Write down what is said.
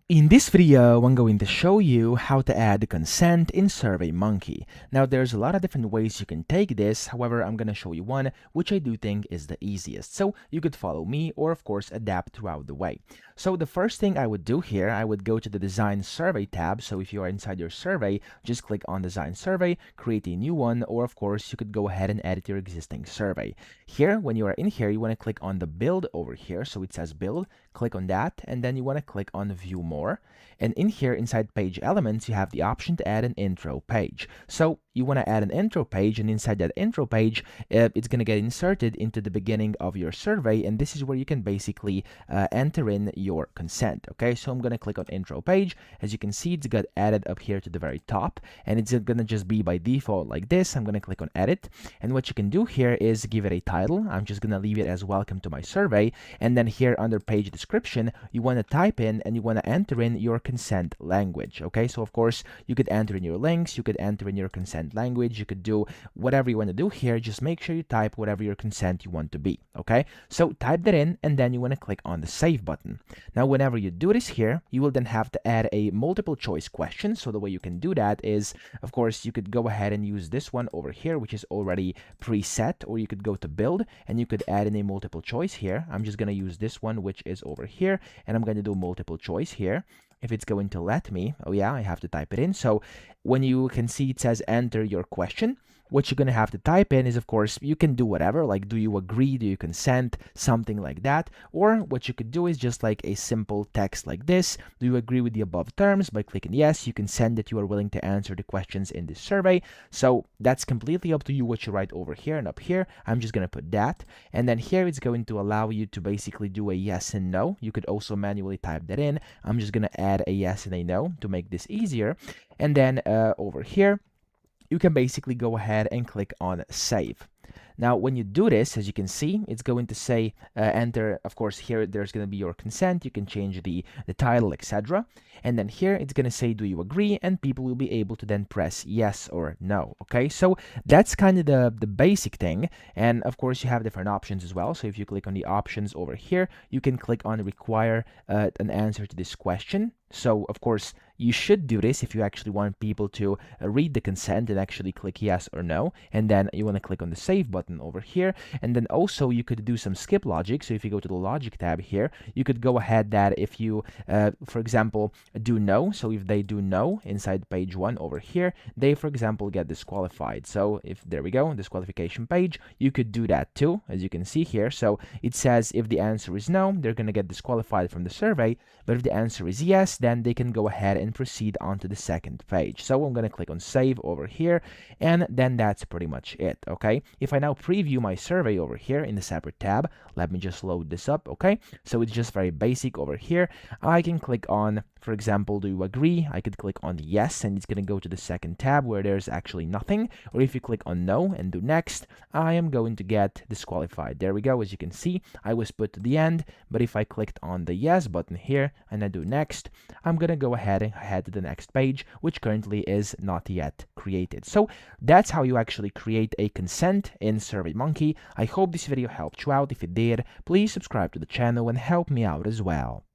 In this video, I'm going to show you how to add consent in SurveyMonkey. Now, there's a lot of different ways you can take this. However, I'm going to show you one which I do think is the easiest. So you could follow me or, of course, adapt throughout the way. So the first thing I would do here, I would go to the Design Survey tab. So if you are inside your survey, just click on Design Survey, create a new one, or of course, you could go ahead and edit your existing survey. Here, when you are in here, you want to click on the Build over here. So it says Build, click on that, and then you want to click on View More. And in here, inside Page Elements, you have the option to add an intro page. So you want to add an intro page, and inside that intro page, it's going to get inserted into the beginning of your survey, and this is where you can basically enter in your consent. Okay, so I'm going to click on intro page. As you can see, it's got added up here to the very top, and it's going to just be by default like this. I'm going to click on edit, and what you can do here is give it a title. I'm just going to leave it as welcome to my survey, and then here under page description, you want to type in and you want to enter in your consent language. Okay, so of course you could enter in your links, you could enter in your consent language, you could do whatever you want to do here. Just make sure you type whatever your consent you want to be. Okay, so type that in, and then you want to click on the save button. Now whenever you do this here, you will then have to add a multiple choice question. So the way you can do that is, of course, you could go ahead and use this one over here, which is already preset, or you could go to build and you could add in a multiple choice here. I'm just going to use this one, which is over here, and I'm going to do multiple choice here. If it's going to let me, oh yeah, I have to type it in. So when you can see it says enter your question, what you're going to have to type in is, of course, you can do whatever, like do you agree, do you consent, something like that. Or what you could do is just like a simple text like this. Do you agree with the above terms? By clicking yes, you can send that you are willing to answer the questions in this survey. So that's completely up to you what you write over here and up here. I'm just going to put that. And then here it's going to allow you to basically do a yes and no. You could also manually type that in. I'm just going to add a yes and a no to make this easier. And then over here, you can basically go ahead and click on save. Now, when you do this, as you can see, it's going to say enter. Of course, here there's going to be your consent. You can change the title, etc. And then here it's going to say, do you agree? And people will be able to then press yes or no. Okay, so that's kind of the basic thing. And of course, you have different options as well. So if you click on the options over here, you can click on require an answer to this question. So, of course, you should do this if you actually want people to read the consent and actually click yes or no. And then you want to click on the save button over here. And then also you could do some skip logic. So if you go to the logic tab here, you could go ahead that if you, for example, do no. So if they do no inside page 1 over here, they, for example, get disqualified. So if there we go, disqualification page, you could do that too, as you can see here. So it says if the answer is no, they're going to get disqualified from the survey. But if the answer is yes, then they can go ahead and proceed onto the second page. So I'm going to click on save over here, and then that's pretty much it. Okay, if I now preview my survey over here in the separate tab, let me just load this up. Okay, so it's just very basic over here. I can click on, for example, do you agree? I could click on yes, and it's going to go to the second tab where there's actually nothing. Or if you click on no and do next, I am going to get disqualified. There we go. As you can see, I was put to the end, but if I clicked on the yes button here and I do next, I'm going to go ahead and head to the next page, which currently is not yet created. So that's how you actually create a consent in SurveyMonkey. I hope this video helped you out. If it did, please subscribe to the channel and help me out as well.